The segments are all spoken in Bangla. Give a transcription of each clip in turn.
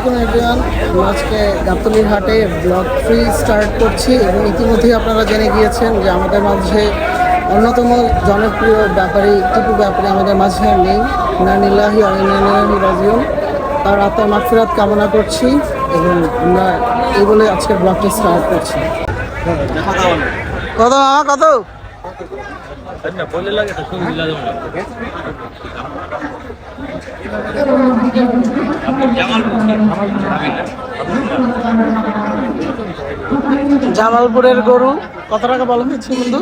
আলাইকুম এভরিওয়ান। আজকে গাবতলীর হাটে ব্লগ 3 স্টার্ট করছি এবং ইতিমধ্যেই আপনারা জেনে গিয়েছেন যে আমাদের মাঝে অন্যতম জনপ্রিয় ব্যাপারী টিপু ব্যাপারী আমাদের মাঝে আর নেই। ইন্নালিল্লাহি ওয়া ইন্না ইলাইহি রাজিউন। তার আত্মার মাগফিরাত কামনা করছি এবং আমরা এই বলে আজকের ব্লগটি স্টার্ট করছি। কত মামা কত? জামালপুরের গরু কত টাকা বলা হয়েছে বন্ধু?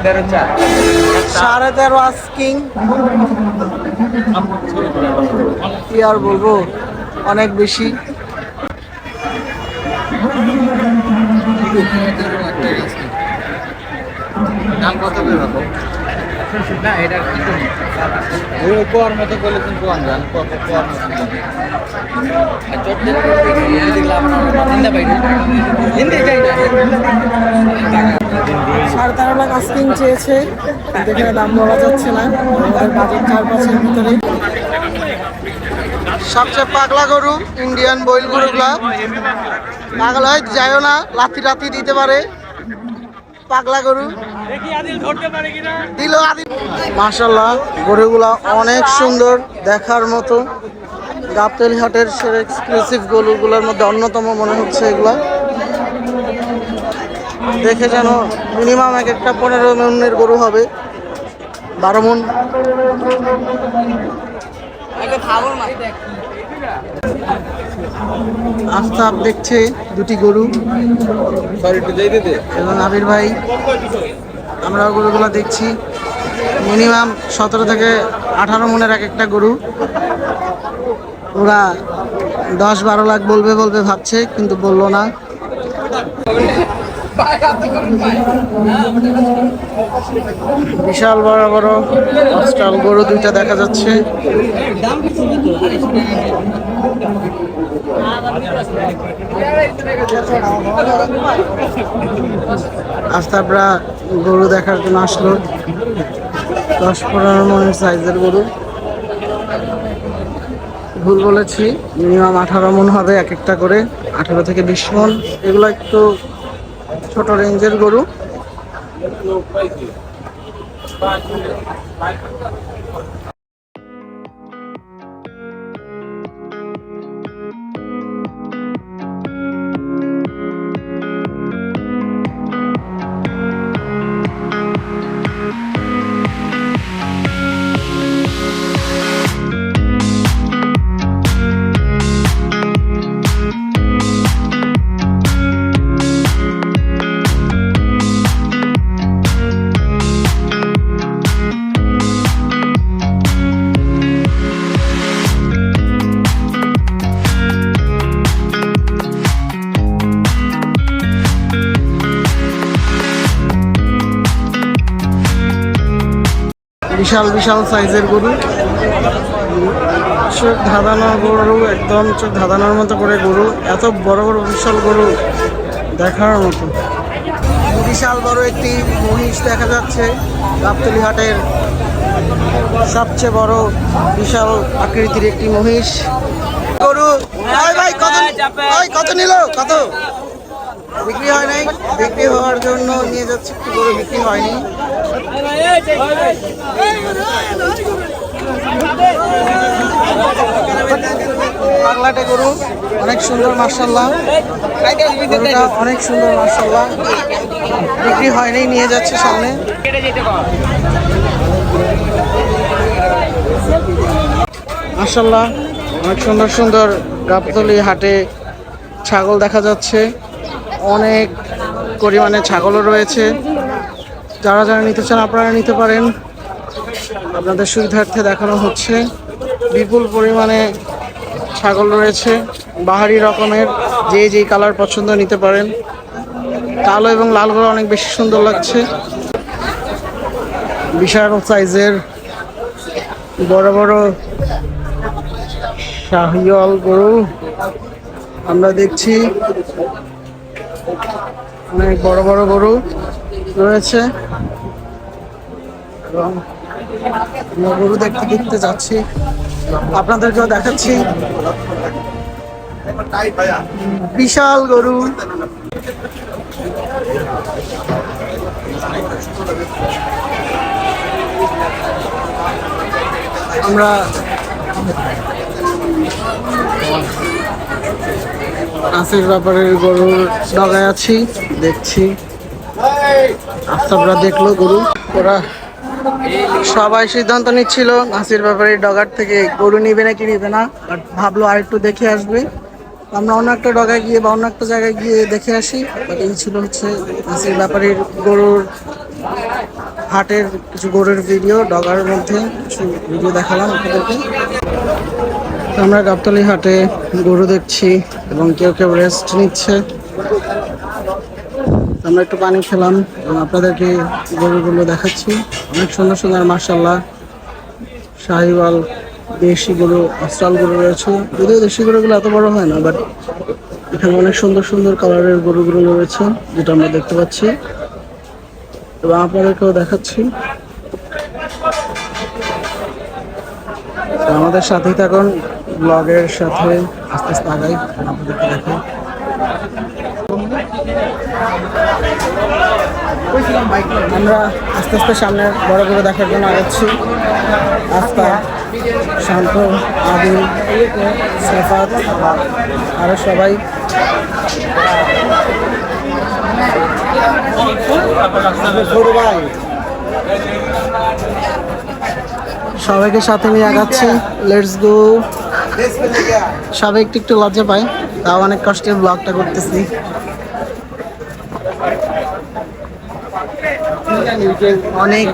13.5 আস্কিং। কি আর বলবো, অনেক বেশি। দাম কত বেরোবো না, এটা কোয়ার মতো বলে কিন্তু আনজান কত কোয়ার মতো $13.5 আস্কিং চেয়েছে, যেখানে দাম বলা যাচ্ছে না। আমাদের বাজেট 4-5-এর ভিতরে। সবচেয়ে পাগলা গরু ইন্ডিয়ান বইল গরুগুলা। পাগলা হয় যাইও না, লাথি লাথি দিতে পারে। পাগলা গরু দিল আদিল। মাশাআল্লাহ, গরুগুলা অনেক সুন্দর, দেখার মতো। গাবতলী হাটের সেরা এক্সক্লুসিভ গরুগুলোর মধ্যে অন্যতম মনে হচ্ছে এগুলা। দেখে যেন মিনিমাম একটা 15 মনের গরু হবে, 12 মন। আফতাব দেখছে দুটি গরু এবং আবির ভাই, আমরাও গরুগুলো দেখছি। মিনিমাম 17 থেকে 18 মনের একটা গরু। ওরা 10-12 লাখ বলবে বলবে ভাবছে, কিন্তু বললো না। বিশাল বড় বড় অস্ট্রাল গরু দুইটা দেখা যাচ্ছে। আস্তাবরা গরু দেখার জন্য আসলো। 10-15 মনের সাইজের গরু। ভুল বলেছি, মিনিমাম 18 মন হবে একটা করে, 18 থেকে 20 মন। এগুলো একটু ছোট রেঞ্জের গরু। বিশাল বিশাল সাইজের গরু, চোখ ধাঁধানো গরু, একদম চোখ ধাঁধানোর মতো করে গরু। এত বড় বড় বিশাল গরু দেখার মতো। বিশাল বড় একটি মহিষ দেখা যাচ্ছে। গাবতলী হাটের সবচেয়ে বড় বিশাল আকৃতির একটি মহিষ গরু। ভাই কত নিল? কত বিক্রি হয় নাই? বিক্রি হওয়ার জন্য নিয়ে যাচ্ছে একটু গরু, বিক্রি হয়নি। পাগলাটে গরু অনেক সুন্দর, মাশাআল্লাহ। গরুটা অনেক সুন্দর, মাশাআল্লাহ। বিক্রি হয়নি, নিয়ে যাচ্ছে সামনে। মাশাআল্লাহ, অনেক সুন্দর সুন্দর গাবতলী হাটে ছাগল দেখা যাচ্ছে। অনেক পরিমাণে ছাগলও রয়েছে। যারা যারা নিতে চান আপনারা নিতে পারেন, আপনাদের সুবিধার্থে দেখানো হচ্ছে। বিপুল পরিমাণে ছাগল রয়েছে, বাহারি রকমের, যে যেই কালার পছন্দ নিতে পারেন। কালো এবং লালগুলো অনেক বেশি সুন্দর লাগছে। বিশাল সাইজের বড় বড় শাহিওয়াল গরু আমরা দেখছি। অনেক বড় বড় গরু রয়েছে এবং গরু দেখতে দেখতে যাচ্ছি। আপনাদেরকেও দেখাচ্ছি বিশাল গরু। আমরা নাসির ব্যাপারের গরুর ডগায় আছি, দেখছি আফতাবরা দেখলো গরু। ওরা সবাই সিদ্ধান্ত নিচ্ছিল নাসির ব্যাপারের ডগার থেকে গরু নিবে নাকি নিবে না, বাট ভাবলো আর একটু দেখে আসবে। আমরা অন্য একটা ডগায় গিয়ে বা অন্য একটা জায়গায় গিয়ে দেখে আসি। বাট এই ছিল হচ্ছে নাসির ব্যাপারের গরুর হাটের কিছু গরুর ভিডিও, ডগার মধ্যে কিছু ভিডিও দেখালাম আপনাদেরকে। আমরা গাবতলী হাটে গরু দেখছি এবং কেউ কেউ রেস্ট নিচ্ছে। আমরা একটু পানি খেলাম এবং আপনাদেরকে গরুগুলো দেখাচ্ছি। অনেক সুন্দর সুন্দর মাশাআল্লাহ শাহিওয়াল দেশি গরু, অস্ট্রাল গরু রয়েছে। যদিও দেশি গরুগুলো এত বড় হয় না, বাট এখানে অনেক সুন্দর সুন্দর কালারের গরুগুলো রয়েছে যেটা আমরা দেখতে পাচ্ছি এবং আপনাদেরকেও দেখাচ্ছি। আমাদের সাথেই থাকুন, ব্লগের সাথে আস্তে আস্তে আগাই, আপনাদেরকে দেখাই। আমরা আস্তে আস্তে সামনে বড় করে দেখার জন্য আগাচ্ছি। আস্তা, শান্ত, আদিল, সেফাত আরো সবাই। সবাইকে সাথে নিয়ে আগাচ্ছি। Let's go. সবাই একটু একটু লজ্জা পায়, তাও অনেক কষ্টে ব্লগটা করতেছি। অনেক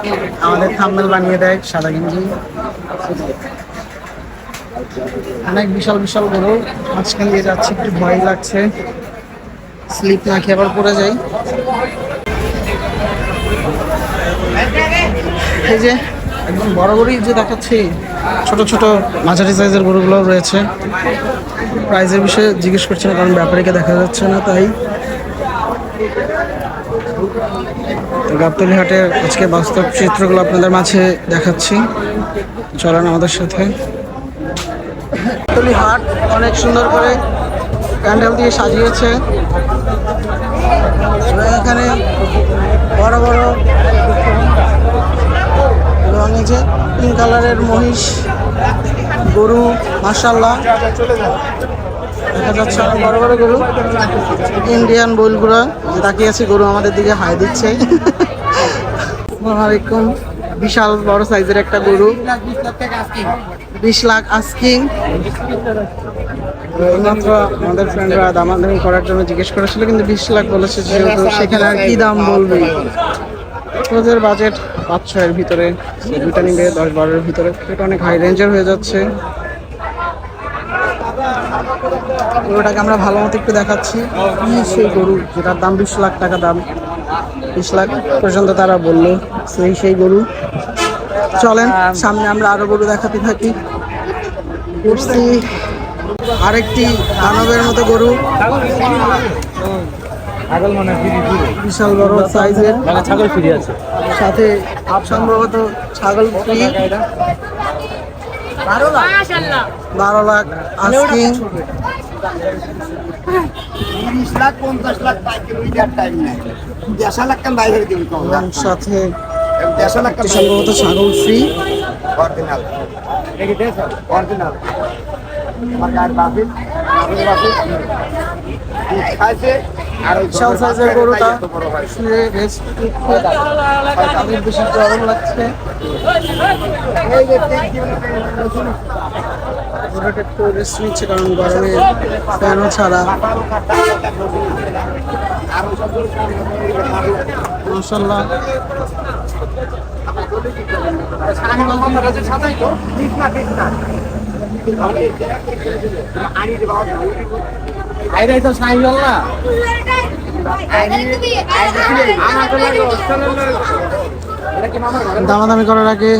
আমাদের থাম্বনেল বানিয়ে দেয় সাদা গেঞ্জি। অনেক বিশাল বিশাল গরু মাঝখান দিয়ে যাচ্ছে, একটু ভয় লাগছে স্লিপ না খেয়ে আবার পড়ে যাই। এই যে একদম বড় গরুই যে দেখাচ্ছি, ছোট ছোট মাঝারি সাইজের গরুগুলো রয়েছে। প্রাইজের বিষয়ে জিজ্ঞেস করছি না, কারণ ব্যাপারীকে দেখা যাচ্ছে না, তাই। গাবতলী হাটের আজকে বাস্তব চিত্রগুলো আপনাদের মাঝে দেখাচ্ছি, চলেন আমাদের সাথে। গাবতলী হাট অনেক সুন্দর করে প্যান্ডেল দিয়ে সাজিয়েছে। এখানে বড় বড় এবং এই যে পিঙ্ক কালারের মহিষ গরু মাশাআল্লাহ দেখা যাচ্ছে, অনেক বড় বড় গরু। ইন্ডিয়ান বোলগুলো তাকিয়ে আছে, গরু আমাদের দিকে হাই দিচ্ছে। আসসালামু আলাইকুম। বিশাল বড় সাইজের একটা গরু, 20 লাখ আস্কিং। মাত্র আমাদের ফ্রেন্ডরা দামাদামি করার জন্য জিজ্ঞেস করেছিল, কিন্তু 20 লাখ বলেছে, যেহেতু সেখানে আর কি দাম বলবে। ওদের বাজেট 5-6 ভিতরে, দুইটা নিবে 10-12 ভিতরে, এটা অনেক হাই রেঞ্জের হয়ে যাচ্ছে। গরুটাকে আমরা ভালো মতো একটু দেখাচ্ছি। সেই গরু যেটার দাম 20 লাখ টাকা দাম, 20 লাখ পর্যন্ত তারা বললো, সেই গরু। চলেন সামনে আমরা আরো গরু দেখাতে থাকি। আরেকটি দানবের মতো গরু, বিশাল বড় সাইজের ছাগল ফ্রি আছে, সাথে সম্ভবত ছাগল free. 12 lakh asking. 30 lakh 50 lakh time নেই, 1.5 লাখ টাকা বাইরে দিন কম, সাথে 1.5 লাখ টাকা সম্ভবত ছাগল ফ্রি। অরিজিনাল দেখি দে স্যার, অরিজিনাল মার্কার বাফিট খাইছে। আর বিশাল সাইজের গরুটা শুয়ে রেস্ট নিচ্ছে, তাদের বেশি গরম লাগছে। গরুটা একটু রেস্ট নিচ্ছে, কারণ গরমে ফ্যানও ছাড়া। মাশাআল্লাহ দামাদামি করার আগে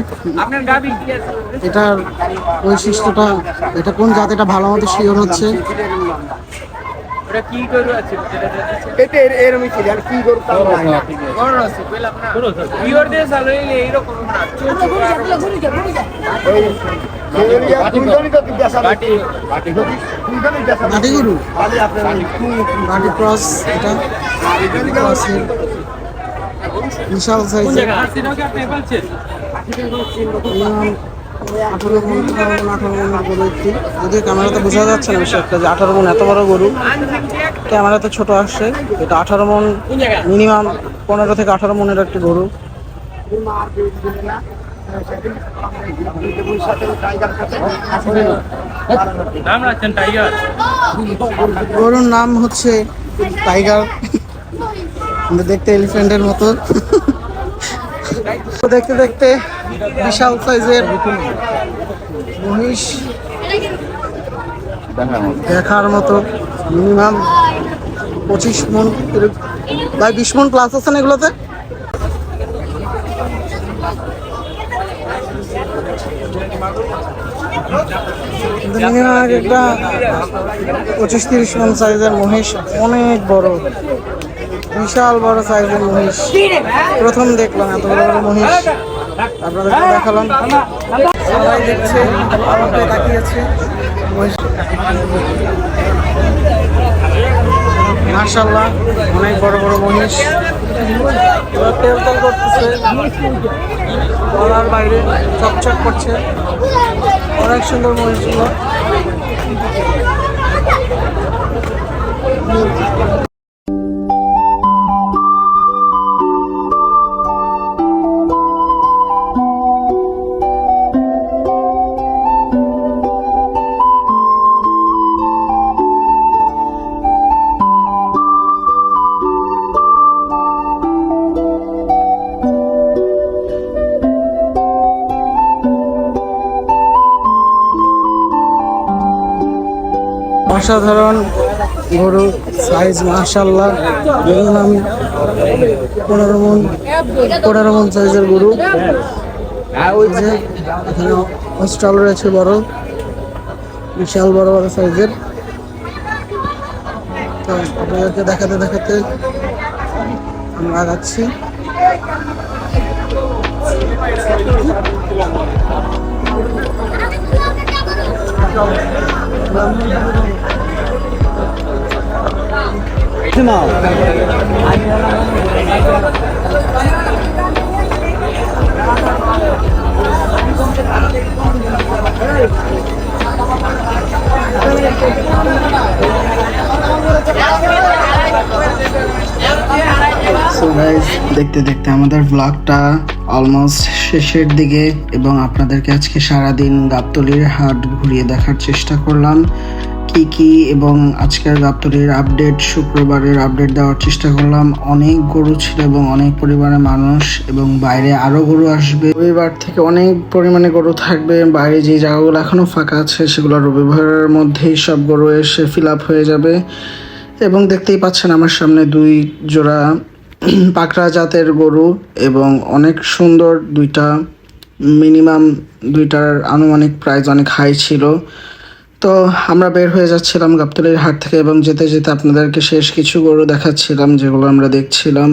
এটার বৈশিষ্ট্যটা, এটা কোন জাত, এটা ভালো মতো শিওর হচ্ছে। ওটা কি গরু আছে এটা এরমই ছিল আর কি গরু তাও নাই না। গরু আছে পেলাম না পিওর দিয়ে চালু হইলে এইরকম না এই সেগুলিয়া দুইজনই তো জিজ্ঞাসা বাটি দুইজনই জিজ্ঞাসা নাটি গরু খালি আপনার ওই নাটি ক্রস, এটা ক্রসের বিশাল কোন সাইজের জায়গা আসছিনা কি আপনি বলছেন 18 মন গরু একটি, যদিও ক্যামেরাতে বোঝা যাচ্ছে না বেশি একটা যে 18 মন এত বড় গরু, ক্যামেরাতে ছোট আসছে। এটা 18 মন মিনিমাম, 15 থেকে 18 মনের একটি গরু। নাম রাখছেন টাইগার গরুর নাম হচ্ছে টাইগার, কিন্তু দেখতে এলিফ্যান্টের মতো। তো দেখতে দেখতে বিশাল সাইজের মহিষ দেখার মতো, মিনিমাম 25 মন, প্রায় 20 মন প্লাস আছে না এগুলোতে। মিনিমাম একটা 25-30 মন সাইজের মহিষ, অনেক বড়, বিশাল বড় সাইজের মহিষ। প্রথম দেখলাম এত বড় বড় মহিষ, আপনাদেরকে দেখালাম। সবাই দেখছে, আমাকে তাকিয়েছে। মাশাআল্লাহ, অনেক বড় বড় মহিষ। ওরা তেল তেল করতেছে, গলার বাইরে চকচক করছে, অনেক সুন্দর মহিষগুলো। অসাধারণ গরু, সাইজ মাশাআল্লাহ, মিনিমাম 15 মন সাইজের গরু। ওই যে এখানে স্টল রয়েছে বড়, বিশাল বড় বড় সাইজের। তো আপনাদেরকে দেখাতে দেখাতে আমরা আগাচ্ছি। সো গাইস, দেখতে দেখতে আমাদের ব্লগটা অলমোস্ট শেষের দিকে, এবং আপনাদেরকে আজকে সারাদিন গাবতলীর হাট ঘুরিয়ে দেখার চেষ্টা করলাম কি কি, এবং আজকের গাবতলীর আপডেট, শুক্রবারের আপডেট দেওয়ার চেষ্টা করলাম। অনেক গরু ছিল এবং অনেক পরিমাণে মানুষ, এবং বাইরে আরো গরু আসবে। রবিবার থেকে অনেক পরিমাণে গরু থাকবে। বাইরে যে জায়গাগুলো এখনো ফাঁকা আছে সেগুলো রবিবারের মধ্যেই সব গরু এসে ফিল আপ হয়ে যাবে। এবং দেখতেই পাচ্ছেন আমার সামনে 2 জোড়া পাকড়া জাতের গরু, এবং অনেক সুন্দর দুইটা, মিনিমাম দুইটার আনুমানিক প্রাইস অনেক হাই ছিল। তো আমরা বের হয়ে যাচ্ছিলাম গাবতলীর হাট থেকে, এবং যেতে যেতে আপনাদেরকে শেষ কিছু গরু দেখাচ্ছিলাম যেগুলো আমরা দেখছিলাম।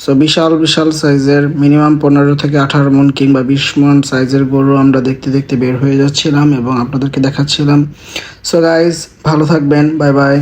সো বিশাল বিশাল সাইজের, মিনিমাম 15 থেকে 18 মন কিংবা 20 মন সাইজের গরু আমরা দেখতে দেখতে বের হয়ে যাচ্ছিলাম এবং আপনাদেরকে দেখাচ্ছিলাম। সো গাইজ, ভালো থাকবেন, বাই বাই।